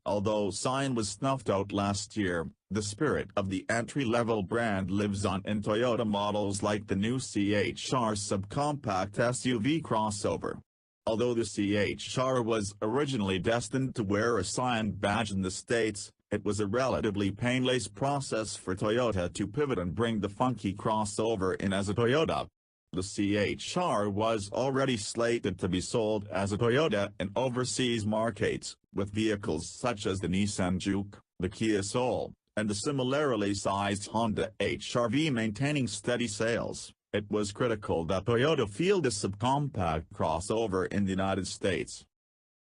Although Scion was snuffed out last year, the spirit of the entry-level brand lives on in Toyota models like the new CHR subcompact SUV crossover. Although the CHR was originally destined to wear a Scion badge in the States, it was a relatively painless process for Toyota to pivot and bring the funky crossover in as a Toyota. The CHR was already slated to be sold as a Toyota in overseas markets, with vehicles such as the Nissan Juke, the Kia Soul, and the similarly sized Honda HR-V maintaining steady sales. It was critical that Toyota field a subcompact crossover in the United States.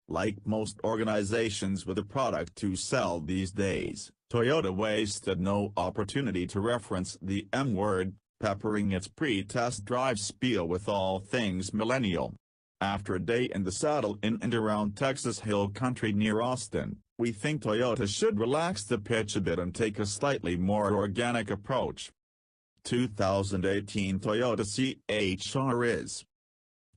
Like most organizations with a product to sell these days, Toyota wasted no opportunity to reference the M-word, peppering its pre-test drive spiel with all things millennial. After a day in the saddle in and around Texas Hill Country near Austin, we think Toyota should relax the pitch a bit and take a slightly more organic approach. 2018 Toyota CHR is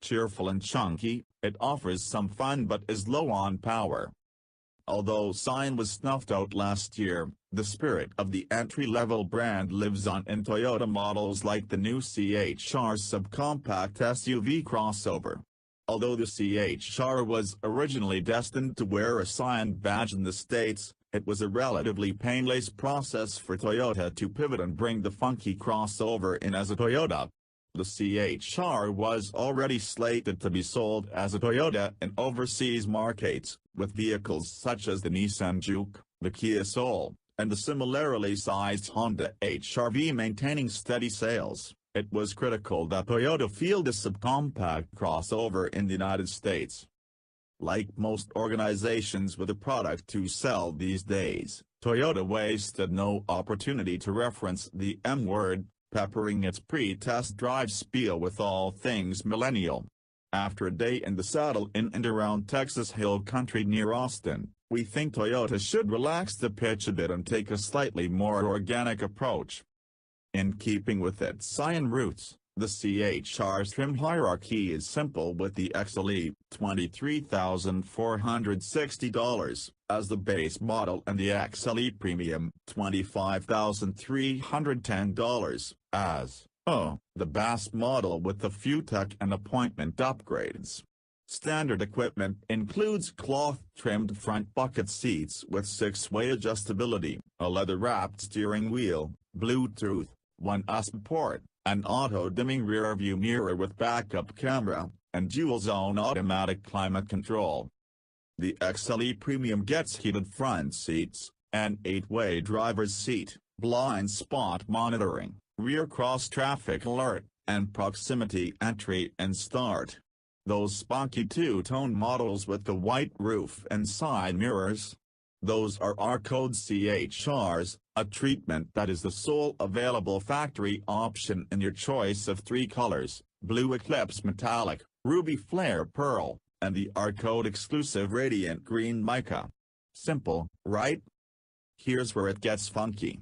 cheerful and chunky. It offers some fun but is low on power. Although Scion was snuffed out last year, the spirit of the entry-level brand lives on in Toyota models like the new CHR subcompact SUV crossover. Although the CHR was originally destined to wear a Scion badge in the States, it was a relatively painless process for Toyota to pivot and bring the funky crossover in as a Toyota. The CHR was already slated to be sold as a Toyota in overseas markets, with vehicles such as the Nissan Juke, the Kia Soul, and the similarly sized Honda HR-V maintaining steady sales. It was critical that Toyota field a subcompact crossover in the United States. Like most organizations with a product to sell these days, Toyota wasted no opportunity to reference the M-word, peppering its pre-test drive spiel with all things millennial. After a day in the saddle in and around Texas Hill Country near Austin, we think Toyota should relax the pitch a bit and take a slightly more organic approach. In keeping with its Scion roots, the CHR's trim hierarchy is simple, with the XLE, $23,460, as the base model and the XLE Premium, $25,310, as, the base model with a few tech and appointment upgrades. Standard equipment includes cloth-trimmed front bucket seats with 6-way adjustability, a leather-wrapped steering wheel, Bluetooth, 1 USB port, an auto-dimming rear-view mirror with backup camera, and dual-zone automatic climate control. The XLE Premium gets heated front seats, an 8-way driver's seat, blind spot monitoring, rear cross-traffic alert, and proximity entry and start. Those spunky two-tone models with the white roof and side mirrors? Those are R-code CHRs, a treatment that is the sole available factory option in your choice of 3 colors, Blue Eclipse Metallic, Ruby Flare Pearl, and the R-code exclusive Radiant Green Mica. Simple, right? Here's where it gets funky.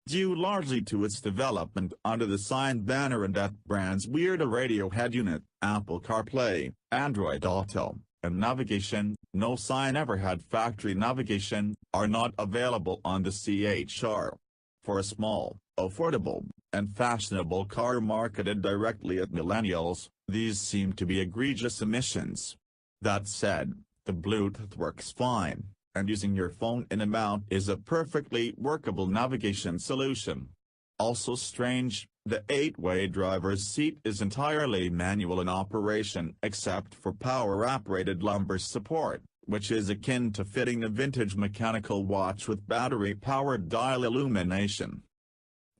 Due largely to its development under the Scion banner and that brand's weird radio head unit, Apple CarPlay, Android Auto, and navigation, no Scion ever had factory navigation, are not available on the CHR. For a small, affordable, and fashionable car marketed directly at millennials, these seem to be egregious omissions. That said, the Bluetooth works fine, and using your phone in a mount is a perfectly workable navigation solution. Also strange, the 8-way driver's seat is entirely manual in operation except for power-operated lumbar support, which is akin to fitting a vintage mechanical watch with battery-powered dial illumination.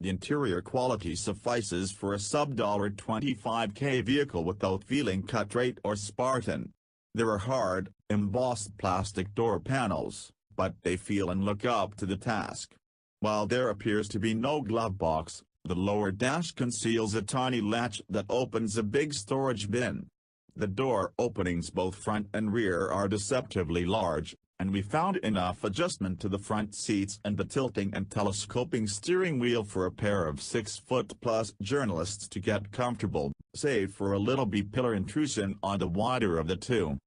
The interior quality suffices for a sub-$25K vehicle without feeling cut-rate or Spartan. There are hard, embossed plastic door panels, but they feel and look up to the task. While there appears to be no glove box, the lower dash conceals a tiny latch that opens a big storage bin. The door openings both front and rear are deceptively large, and we found enough adjustment to the front seats and the tilting and telescoping steering wheel for a pair of 6-foot-plus journalists to get comfortable, save for a little B-pillar intrusion on the wider of the two.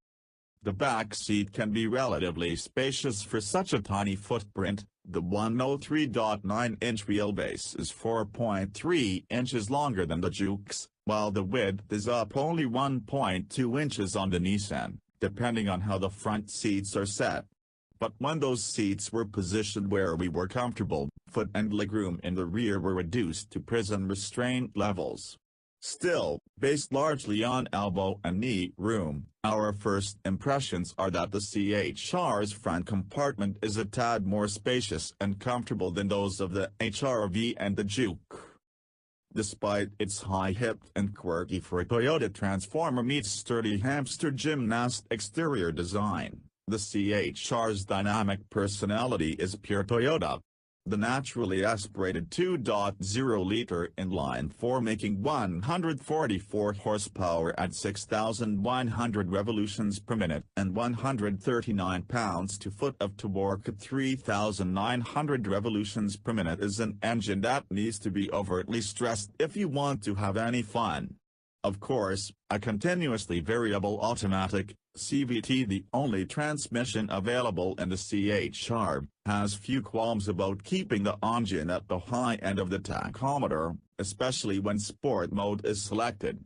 The back seat can be relatively spacious for such a tiny footprint. The 103.9-inch wheelbase is 4.3 inches longer than the Juke's, while the width is up only 1.2 inches on the Nissan, depending on how the front seats are set. But when those seats were positioned where we were comfortable, foot and legroom in the rear were reduced to prison restraint levels. Still, based largely on elbow and knee room, our first impressions are that the CHR's front compartment is a tad more spacious and comfortable than those of the HR-V and the Juke. Despite its high-hipped and quirky for a Toyota Transformer meets sturdy hamster gymnast exterior design, the CHR's dynamic personality is pure Toyota. The naturally aspirated 2.0-liter inline-4 making 144 horsepower at 6,100 revolutions per minute and 139 pounds-to-foot of torque at 3,900 revolutions per minute is an engine that needs to be overtly stressed if you want to have any fun. Of course, a continuously variable automatic CVT, the only transmission available in the CHR, has few qualms about keeping the engine at the high end of the tachometer, especially when sport mode is selected.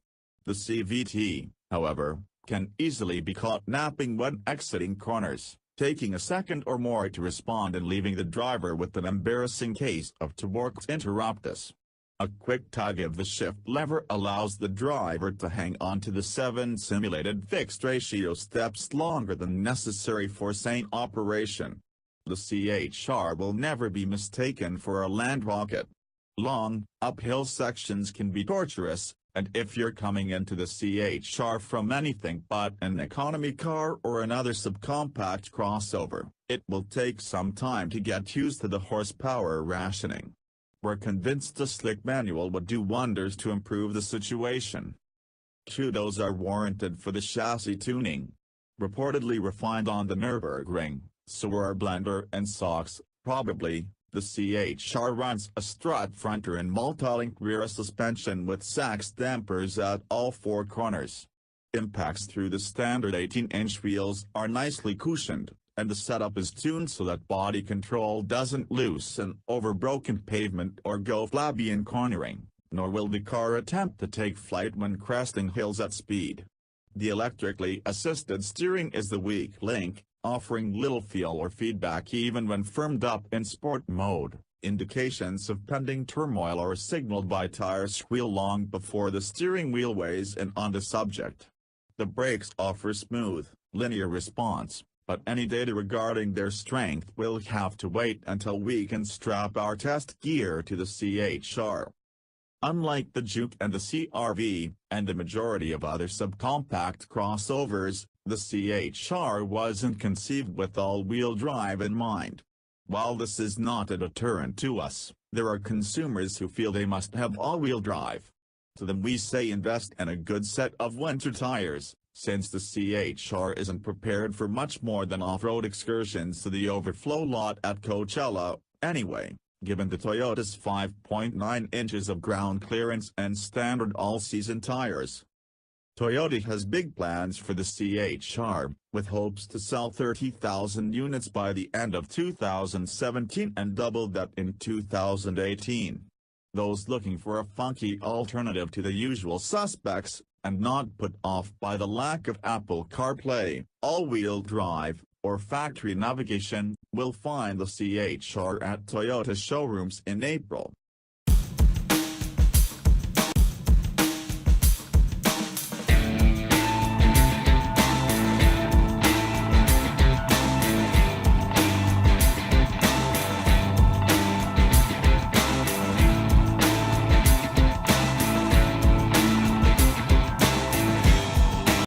The CVT, however, can easily be caught napping when exiting corners, taking a second or more to respond and leaving the driver with an embarrassing case of torque interruptus. A quick tug of the shift lever allows the driver to hang on to the 7 simulated fixed ratio steps longer than necessary for sane operation. The CHR will never be mistaken for a land rocket. Long, uphill sections can be torturous, and if you're coming into the CHR from anything but an economy car or another subcompact crossover, it will take some time to get used to the horsepower rationing. We're convinced the slick manual would do wonders to improve the situation. Kudos are warranted for the chassis tuning. Reportedly refined on the Nürburgring, so are blender and shocks. Probably, the CHR runs a strut fronter and multi-link rear suspension with Sachs dampers at all 4 corners. Impacts through the standard 18-inch wheels are nicely cushioned, and the setup is tuned so that body control doesn't loosen over broken pavement or go flabby in cornering, nor will the car attempt to take flight when cresting hills at speed. The electrically assisted steering is the weak link, offering little feel or feedback even when firmed up in sport mode. Indications of pending turmoil are signaled by tires squeal long before the steering wheel weighs in on the subject. The brakes offer smooth, linear response, but any data regarding their strength will have to wait until we can strap our test gear to the CHR. Unlike the Juke and the CR-V, and the majority of other subcompact crossovers, the CHR wasn't conceived with all-wheel drive in mind. While this is not a deterrent to us, there are consumers who feel they must have all-wheel drive. To them we say invest in a good set of winter tires, since the CHR isn't prepared for much more than off-road excursions to the overflow lot at Coachella, anyway, given the Toyota's 5.9 inches of ground clearance and standard all-season tires. Toyota has big plans for the CHR, with hopes to sell 30,000 units by the end of 2017 and double that in 2018. Those looking for a funky alternative to the usual suspects, and not put off by the lack of Apple CarPlay, all-wheel drive, or factory navigation, will find the CHR at Toyota showrooms in April.